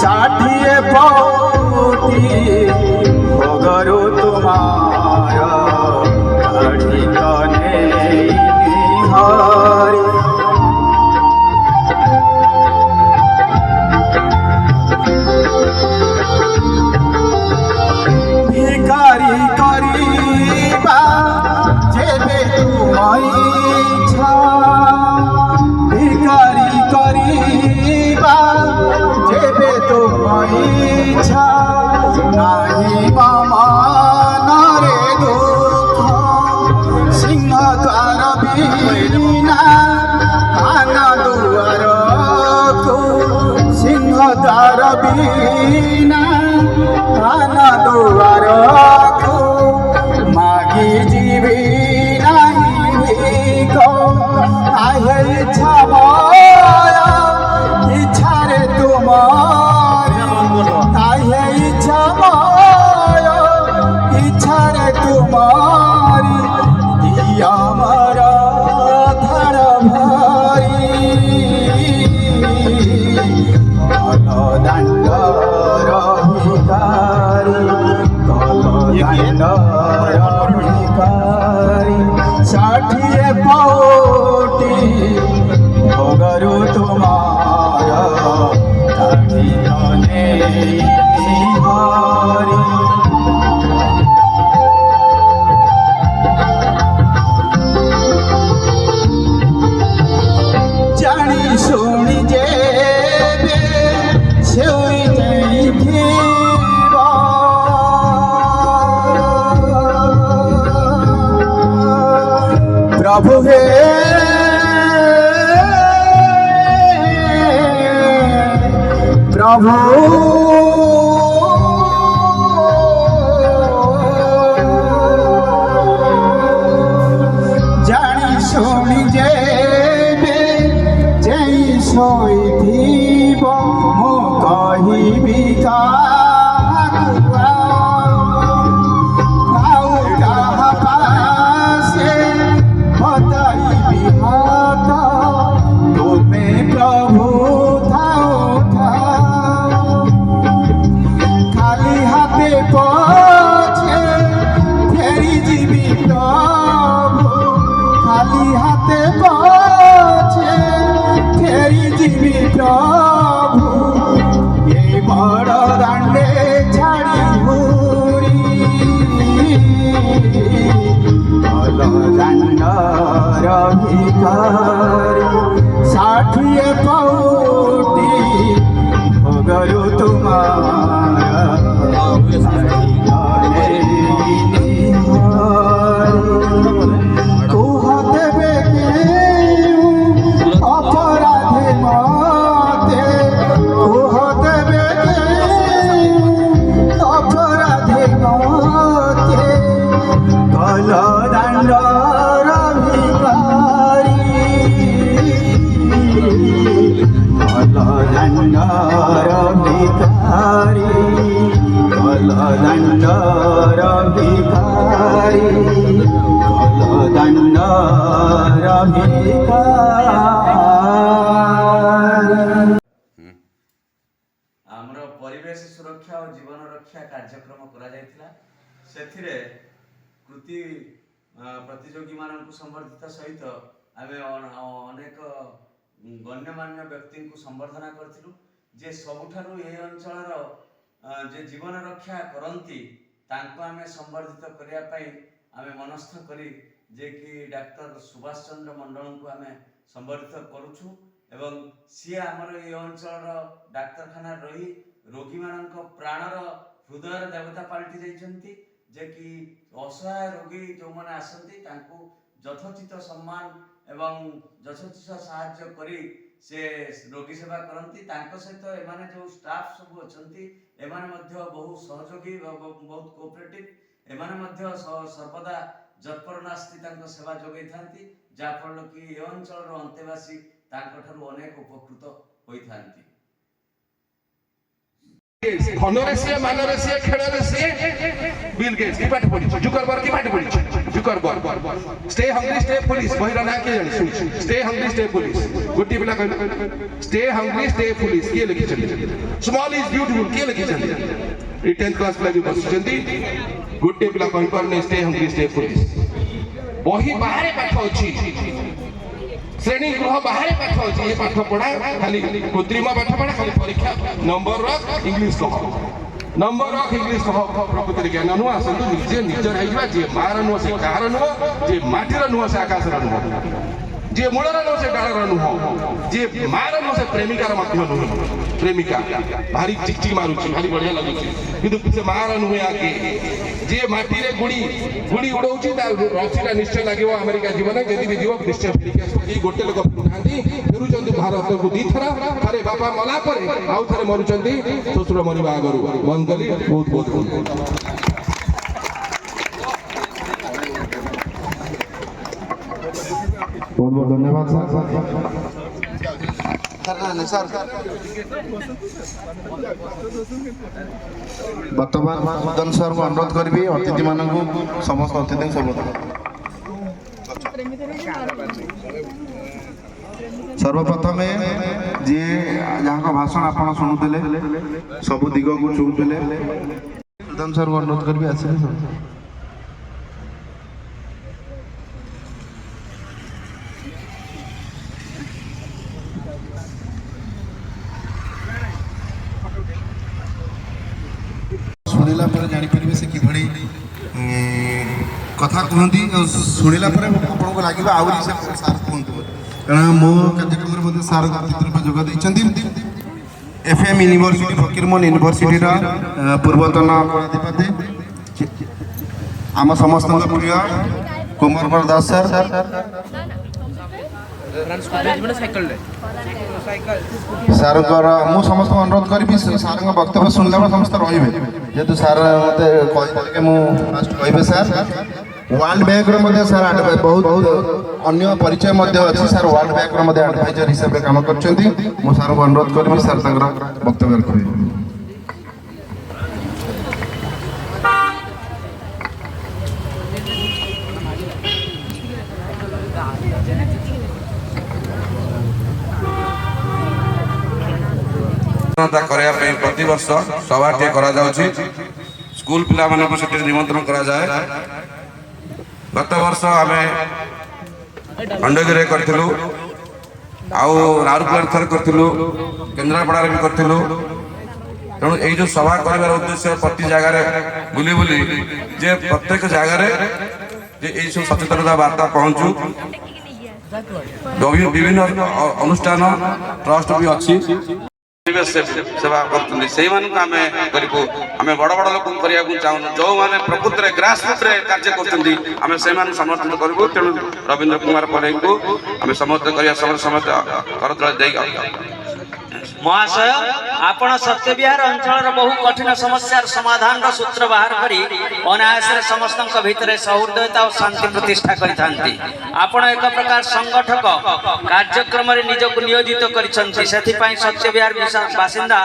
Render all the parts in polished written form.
ষাঠিয়ে পৌটি ভোগরু তোমার গাড়ি কনে হরি ভিকারি করিবা যেবে তুমাই ইচ্ছা ভিকারি করিবা যেবে তুমাই ইচ্ছা নাহি মামা নরে দুঃখ সিংহ দ্বার বিনা আনা দুয়ারকু সিংহ দ্বার বিনা আনা দুয়ারকু মাগি ଯିବି ନାହିଁ ଭିକ ଆହେ ଇଚ୍ଛା ମୋର ଇଚ୍ଛାରେ ତୁମରି ଆହେ ଇଚ୍ଛା ମୋର ଇଚ୍ଛାରେ ତୁମରି ଦିଅ ମୋର ଧର ଭରି କଲ ଦାଣ୍ଡର ଭିକାରୀ କଲ ଦାଣ୍ଡର ଭିକାରୀ ଷାଠିଏ ପୌଟି ଭୋଗରୁ ତୁମାର ଗାଡ଼ି କନେ ହରି জানি শুনি যেবে সেই যাইথিব প্রভু হে প্রভু জানি শুনি যেবে যেই শোইথিব মো কহিবি কাহাকু ଆଉ କାହା ପାଶେ ବତାଇବି ହାତ ତୁମେ ପ୍ରଭୁ ଥାଉ ଥାଉ ଖାଲି ହାତେ ପଛେ ଫେରି ଯିବି ପ୍ରଭୁ ଖାଲି ହାତେ ପଛେ ଫେରି ଯିବି ପ୍ରଭୁ এই বড় দাণ্ডে ছাড়ি ঘুরি কল দাণ্ডর ভিকারি ষাঠিয়ে পৌটি ভোগরু তোমার কুহ দেবে কেউ অপরাধে মতে কুহ দেবে অপরাধে মতে কল দাণ্ডর ভিকারি কল দাণ্ডর ভিকারি কল দাণ্ডর ভিকারি কল দাণ্ডর ভিকারি ଆମର ପରିବେଶ ସୁରକ୍ଷା ଓ ଜୀବନ ରକ୍ଷା କାର୍ଯ୍ୟକ୍ରମ କରାଯାଇଥିଲା। ସେଥିରେ କୃତି ପ୍ରତିଯୋଗୀମାନଙ୍କୁ ସମ୍ବର୍ଦ୍ଧିତ ସହିତ ଆମେ ଅନେକ ଗଣ୍ୟମାନ୍ୟ ବ୍ୟକ୍ତିଙ୍କୁ ସମ୍ବର୍ଦ୍ଧନା କରିଥିଲୁ ଯେ ସବୁଠାରୁ ଏହି ଅଞ୍ଚଳର ଯେ ଜୀବନ ରକ୍ଷା କରନ୍ତି ତାଙ୍କୁ ଆମେ ସମ୍ବର୍ଦ୍ଧିତ କରିବା ପାଇଁ ଆମେ ମନସ୍ଥ କରି ଯେ କି ଡାକ୍ତର ସୁଭାଷ ଚନ୍ଦ୍ର ମଣ୍ଡଳଙ୍କୁ ଆମେ ସମ୍ବର୍ଦ୍ଧିତ କରୁଛୁ ଏବଂ ସିଏ ଆମର ଏହି ଅଞ୍ଚଳର ଡାକ୍ତରଖାନାରେ ରହି ରୋଗୀମାନଙ୍କ ପ୍ରାଣର ହୃଦୟର ଦେବତା ପାଲଟି ଯାଇଛନ୍ତି ଯେ କି ଅସହାୟ ରୋଗୀ ଯେଉଁମାନେ ଆସନ୍ତି ତାଙ୍କୁ ଯଥୋଚିତ ସମ୍ମାନ ଏବଂ ଯଥୋଚିତ ସାହାଯ୍ୟ କରି ସେ ରୋଗୀ ସେବା କରନ୍ତି। ତାଙ୍କ ସହିତ ଏମାନେ ଯେଉଁ ଷ୍ଟାଫ୍ ସବୁ ଅଛନ୍ତି ଏମାନେ ମଧ୍ୟ ବହୁ ସହଯୋଗୀ ବହୁତ କୋଅପରେଟିଭ୍ ଏମାନେ ମଧ୍ୟ ସର୍ବଦା ଯତ୍ପରୋନାସ୍ତି ତାଙ୍କ ସେବା ଯୋଗାଇଥାନ୍ତି ଯାହାଫଳରେ କି ଏ ଅଞ୍ଚଳର ଅନ୍ତେବାସୀ ତାଙ୍କଠାରୁ ଅନେକ ଉପକୃତ ହୋଇଥାନ୍ତି। धनरे सी मानरे सी खेल सी बिल गेट्स की पाठ पढ़ी जुकरबर्ग की पाठ पढ़ी Zuckerberg stay hungry stay foolish बहिरा ना के जानी सुन स्टे हंग्री स्टे पुलिस गोटी पिला कहले स्टे हंग्री स्टे पुलिस के लिखि चली स्मॉल इज ब्यूटीफुल के लिखि चली ई 10th क्लास पिला भी बस चंदी गोटी पिला कहि पर ने स्टे हंग्री स्टे पुलिस बही बाहर पाठ अछि श्रेणी गृह बाहर पाठ अच्छी ये पाठ पढ़ा खाली कृत्रिम पाठ पढ़ा खाली परीक्षा नंबर रख इंग्लिश कह नंबर रख इंग्लिश कह प्रकृति ज्ञान नुह आसतु निजे निजर है जे मार नुह से कार नुह जे माटीर नुह से आकाश नुह जे मूलर नुह से डालर नुह जे मार नुह से प्रेमिकार नुह प्रेमिका भारी चिकचिक मारुची भारी बढ़िया लगुची किंतु से मार नुह आके जे माटीरे गुड़ी गुड़ी उड़ौची रसीटा निश्चय लगे अमेरिका जीवन जदि भी जीव निश्चय फेरिक गोटे लोक फिरुना फेरुंट भारत को दी थर अरे बापा मला आउ थे मरुंट शशुर मरवा आगु बंद कली बहुत बहुत बहुत बहुत धन्यवाद सर बर्तमान उदन सर को अनुरोध करी अतिथि मानक समस्त अतिथि सर्वप्रथम जी जहाँ भाषण आप शुणुते सब दिग को छुले उदन सर को अनुरोध करी आसिले सर शुणिला जापर से कि कथा कहती शुणिला आपको लगे आहरी सार कहतु कारण मो कार्यक्रम सार अतिथि रूप जोगद एफएम यूनिवर्सिटी फकीरमोहन यूनिवर्सिटी पूर्वतन कुलाधिपति आम समस्त प्रिय कुमार दास सर सार मु समस्त अनुरोध करी सार वक्तव्य शुणला समस्त रे जेहतु सार मत कहे सार वर्ल्ड बैंक सार बहुत अन्य परिचय अच्छी सार वर्ल्ड बैंक एडवाइजर हिसाब से काम कर सार को अनुरोध करी सार वक्तव्य रखिए प्रति वर्ष सभाटे स्कूल पिला निमंत्रण करा जाए गत वर्ष आम खंडगिरी करूँ राउरकेला थर करूँ केन्द्रापड़ा भी करूँ तेणु यही जो सभा कर उद्देश्य प्रति जगार बुली बुली जे प्रत्येक जगार ये सब सचेतनता वार्ता पहुँचू विभिन्न अनुष्ठान ट्रस्ट भी अच्छी सेवा आम बड़ बड़ लोक चाहूँ जो मैंने प्रकृति ग्रास रूट में कार्य कर समर्थन करूँ तेणु रवींद्र कुमार पढ़े को आम समर्थन कर महाशय आपण सत्यविहार अंचल बहु कठिन समस्यार समाधान सूत्र बाहर करी अनायास समस्त भितर सहृदयता और शांति प्रतिष्ठा करिथांती आपण एक प्रकार संगठक कार्यक्रम निजक नियोजित करिसंती सेथिपाई सत्यविहार बासिंदा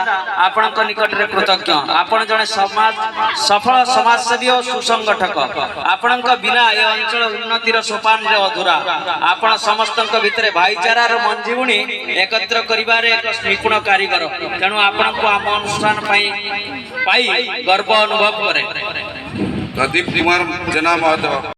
आपण निकट रे कृतज्ञ आपण जने समाज सफल समाजसेवी और सुसंगठक आपण बिना ए अंचल उन्नतिर सोपान रे अधूरा आपण समस्त भितर भाईचारार मंजी बुणी एकत्र करिबारे एक निपुण कारीगर तेणु आपण को आम अनुष्ठान पाई गर्व अनुभव करे प्रदीप कुमार जेना महोदय।